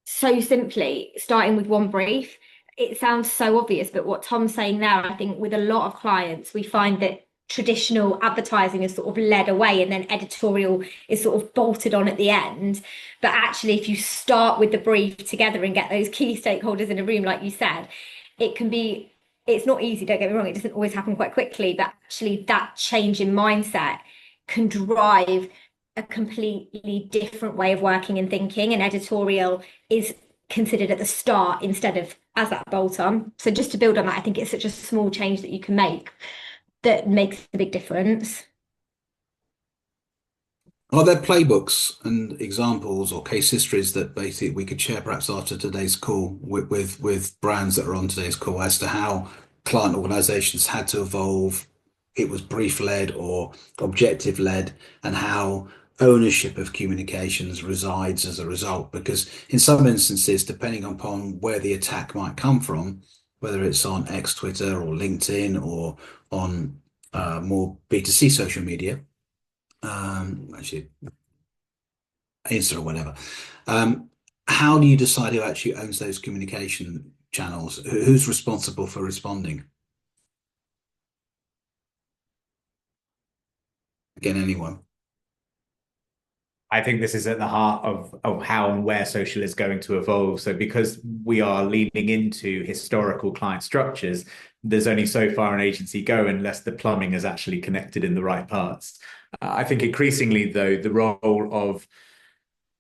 so simply starting with one brief. It sounds so obvious, but what Tom's saying there, I think with a lot of clients, we find that traditional advertising is sort of led away and then editorial is sort of bolted on at the end. But actually, if you start with the brief together and get those key stakeholders in a room, like you said, it's not easy, don't get me wrong, it doesn't always happen quite quickly, but actually that change in mindset can drive a completely different way of working and thinking, and editorial is considered at the start instead of as that bolt on. So just to build on that, I think it's such a small change that you can make that makes a big difference. Are there playbooks and examples or case histories that basically we could share perhaps after today's call with brands that are on today's call as to how client organizations had to evolve? It was brief led or objective led, and how ownership of communications resides as a result. Because in some instances, depending upon where the attack might come from, whether it's on X, Twitter, or LinkedIn, or on more B2C social media, actually Insta or whatever, how do you decide who actually owns those communication channels? Who's responsible for responding? Again, anyone. I think this is at the heart of how and where social is going to evolve. So because we are leaning into historical client structures, there's only so far an agency go unless the plumbing is actually connected in the right parts. I think increasingly, though, the role of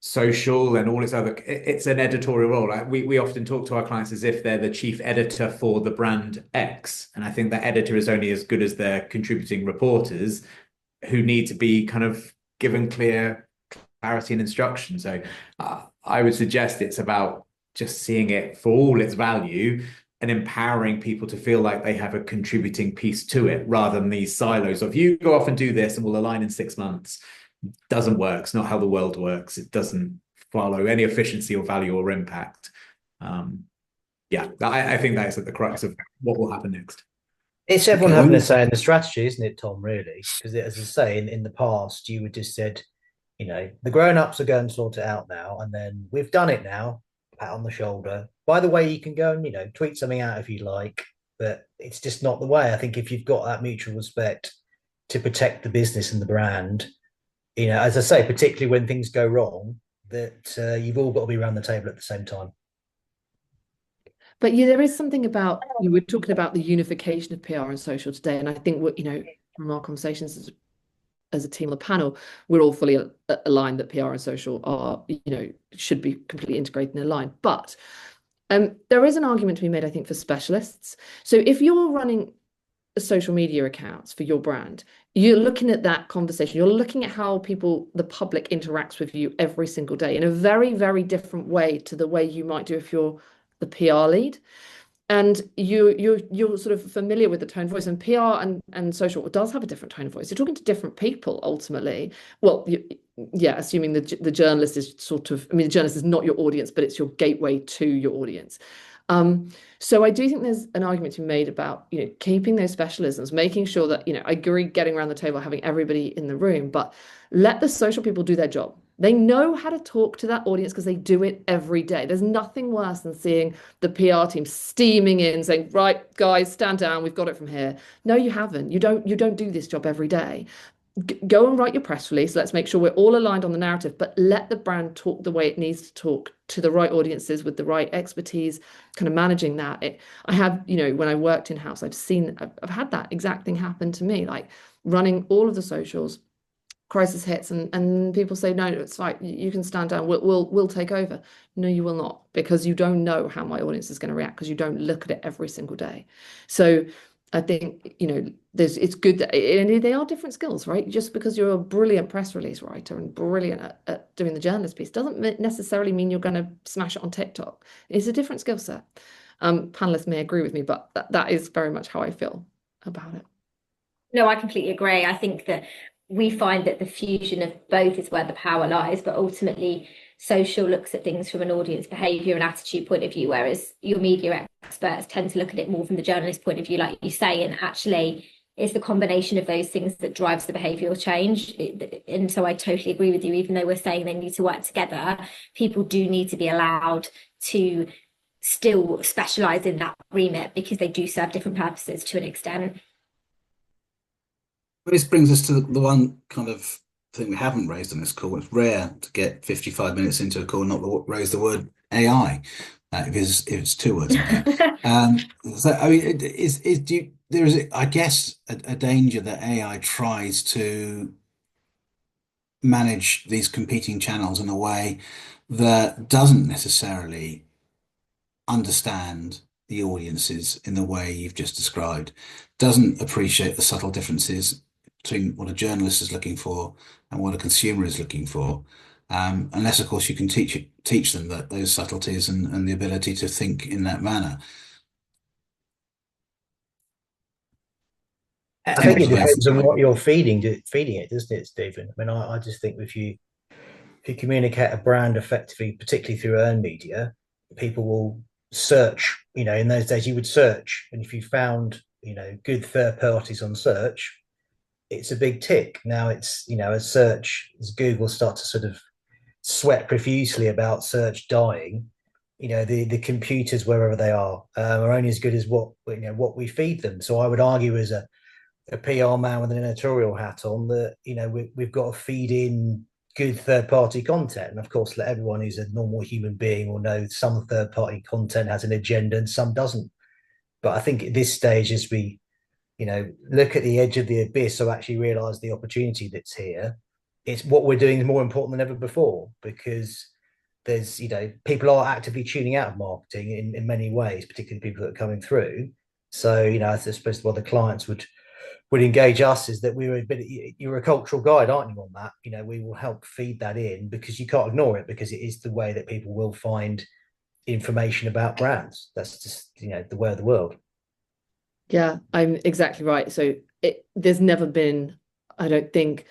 social and all its other, it's an editorial role. We often talk to our clients as if they're the chief editor for the brand X. And I think that editor is only as good as their contributing reporters who need to be kind of given clear clarity and instruction. So I would suggest it's about just seeing it for all its value and empowering people to feel like they have a contributing piece to it rather than these silos of you go off and do this and we'll align in 6 months. Doesn't work. It's not how the world works. It doesn't follow any efficiency or value or impact. Yeah, I think that is at the crux of what will happen next. It's everyone having a say in the strategy, isn't it, Tom, really? Because as I say, in the past, you would just said, the grown-ups are going to sort it out now, and then we've done it now, pat on the shoulder. By the way, you can go and, tweet something out if you like, but it's just not the way. I think if you've got that mutual respect to protect the business and the brand, as I say, particularly when things go wrong, that you've all got to be around the table at the same time. But yeah, there is something about, we're talking about the unification of PR and social today. And I think what, from our conversations as a team on the panel, we're all fully aligned that PR and social are, should be completely integrated and aligned. But there is an argument to be made, I think, for specialists. So if you're running social media accounts for your brand, you're looking at that conversation, you're looking at how the public interacts with you every single day in a very, very different way to the way you might do if you're the PR lead. And you're sort of familiar with the tone of voice, and PR and social does have a different tone of voice. You're talking to different people ultimately. Well, assuming the journalist is the journalist is not your audience, but it's your gateway to your audience. So I do think there's an argument to be made about, keeping those specialisms, making sure that, I agree getting around the table, having everybody in the room, but let the social people do their job. They know how to talk to that audience because they do it every day. There's nothing worse than seeing the PR team steaming in saying, right, guys, stand down. We've got it from here. No, you haven't. You don't do this job every day. Go and write your press release. Let's make sure we're all aligned on the narrative, but let the brand talk the way it needs to talk to the right audiences with the right expertise, kind of managing that. I have, when I worked in-house, I've had that exact thing happen to me, like running all of the socials. Crisis hits and people say, no, it's like you can stand down, we'll take over. No, you will not, because you don't know how my audience is going to react, because you don't look at it every single day. So I think, it's good that and they are different skills, right? Just because you're a brilliant press release writer and brilliant at doing the journalist piece doesn't necessarily mean you're going to smash it on TikTok. It's a different skill set. Panelists may agree with me, but that is very much how I feel about it. No, I completely agree. I think that we find that the fusion of both is where the power lies, but ultimately social looks at things from an audience behavior and attitude point of view, whereas your media experts tend to look at it more from the journalist point of view, like you say, and actually it's the combination of those things that drives the behavioral change. And so I totally agree with you, even though we're saying they need to work together, people do need to be allowed to still specialize in that remit because they do serve different purposes to an extent. This brings us to the one kind of thing we haven't raised on this call. It's rare to get 55 minutes into a call and not raise the word AI, because it's two words, in fact. So, I mean, there is, I guess, a danger that AI tries to manage these competing channels in a way that doesn't necessarily understand the audiences in the way you've just described, doesn't appreciate the subtle differences between what a journalist is looking for and what a consumer is looking for. Unless, of course, you can teach them those subtleties and the ability to think in that manner. I think it depends on what you're feeding it, doesn't it, Stephen? I mean, I just think if you communicate a brand effectively, particularly through earned media, people will search. In those days, you would search, and if you found good third parties on search, it's a big tick. Now it's as Google start to sort of sweat profusely about search dying, the computers, wherever they are only as good as what we feed them. So I would argue, as a PR man with an editorial hat on, that we've got to feed in good third-party content, and of course, let everyone who's a normal human being will know some third-party content has an agenda and some doesn't. But I think at this stage, as we look at the edge of the abyss, or actually realize the opportunity that's here, it's what we're doing is more important than ever before, because there's people are actively tuning out of marketing in many ways, particularly people that are coming through. So I suppose what the clients would engage us is that you're a cultural guide, aren't you, on that? We will help feed that in, because you can't ignore it, because it is the way that people will find information about brands. That's just the way of the world. Yeah, I'm exactly right. So there's never been, I don't think,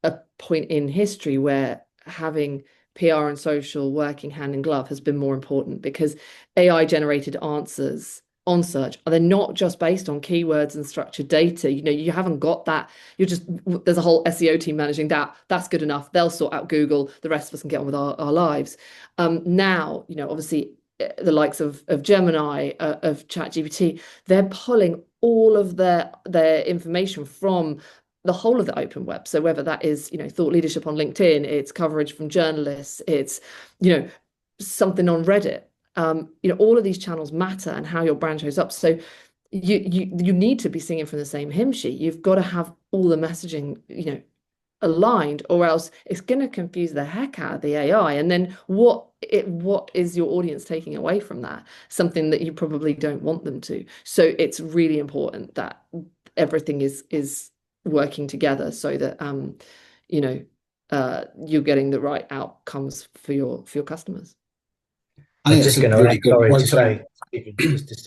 a point in history where having PR and social working hand in glove has been more important, because AI generated answers on search are they not just based on keywords and structured data. You haven't got that. There's a whole SEO team managing that. That's good enough. They'll sort out Google. The rest of us can get on with our lives. Now, obviously the likes of Gemini, of ChatGPT, they're pulling all of their information from the whole of the open web. So whether that is, thought leadership on LinkedIn, it's coverage from journalists, it's, something on Reddit. All of these channels matter, and how your brand shows up. So you need to be singing from the same hymn sheet. You've got to have all the messaging, aligned, or else it's going to confuse the heck out of the AI. And then what is your audience taking away from that? Something that you probably don't want them to. So it's really important that everything is working together, so that you're getting the right outcomes for your customers. I think it's a really good way to say, I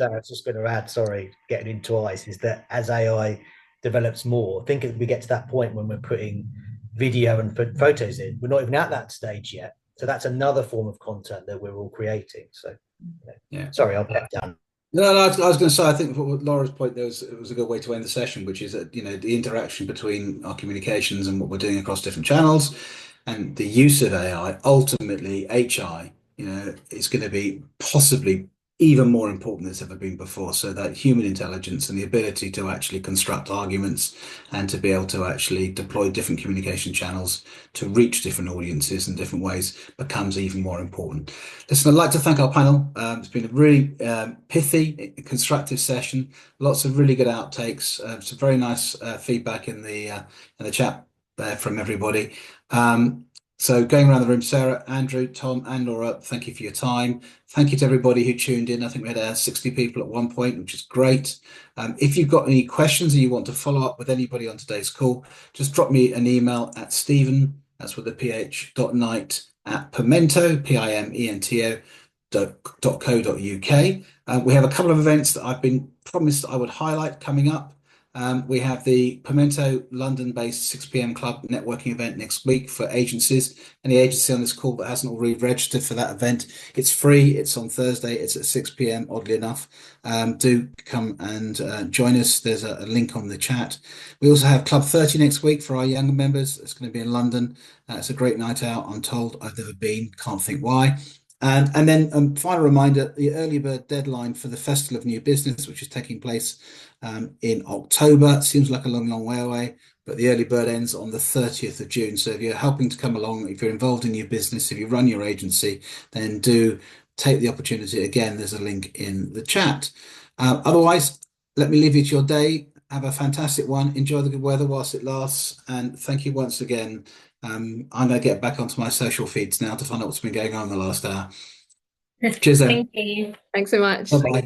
was just going to add, sorry, getting into ice, is that as AI develops more, I think as we get to that point when we're putting video and photos in, we're not even at that stage yet. So that's another form of content that we're all creating. So, yeah. Sorry, I'll get down. No, I was going to say, I think what Laura's point, it was a good way to end the session, which is that, the interaction between our communications and what we're doing across different channels, and the use of AI, ultimately HI, is going to be possibly even more important than it's ever been before. So that human intelligence and the ability to actually construct arguments and to be able to actually deploy different communication channels to reach different audiences in different ways becomes even more important. Listen, I'd like to thank our panel. It's been a really pithy, constructive session. Lots of really good outtakes. Some very nice feedback in the chat there from everybody. So going around the room, Sarah, Andrew, Tom, and Laura, thank you for your time. Thank you to everybody who tuned in. I think we had 60 people at one point, which is great. If you've got any questions or you want to follow up with anybody on today's call, just drop me an email at Stephen, that's with the ph.knight @pimento, pimento.co.uk. We have a couple of events that I've been promised I would highlight coming up. We have the Pimento London-based 6 p.m. club networking event next week for agencies. Any agency on this call that hasn't already registered for that event, it's free. It's on Thursday. It's at 6 p.m. Oddly enough, do come and join us. There's a link on the chat. We also have Club 30 next week for our younger members. It's going to be in London. It's a great night out. I'm told. I've never been. Can't think why. And then final reminder, the early bird deadline for the Festival of New Business, which is taking place in October. Seems like a long way away, but the early bird ends on the 30th of June. So if you're helping to come along, if you're involved in your business, if you run your agency, then do take the opportunity. Again, there's a link in the chat. Otherwise, let me leave you to your day. Have a fantastic one. Enjoy the good weather whilst it lasts. And thank you once again. I'm going to get back onto my social feeds now to find out what's been going on in the last hour. Cheers then. Thank you. Thanks so much. Bye-bye.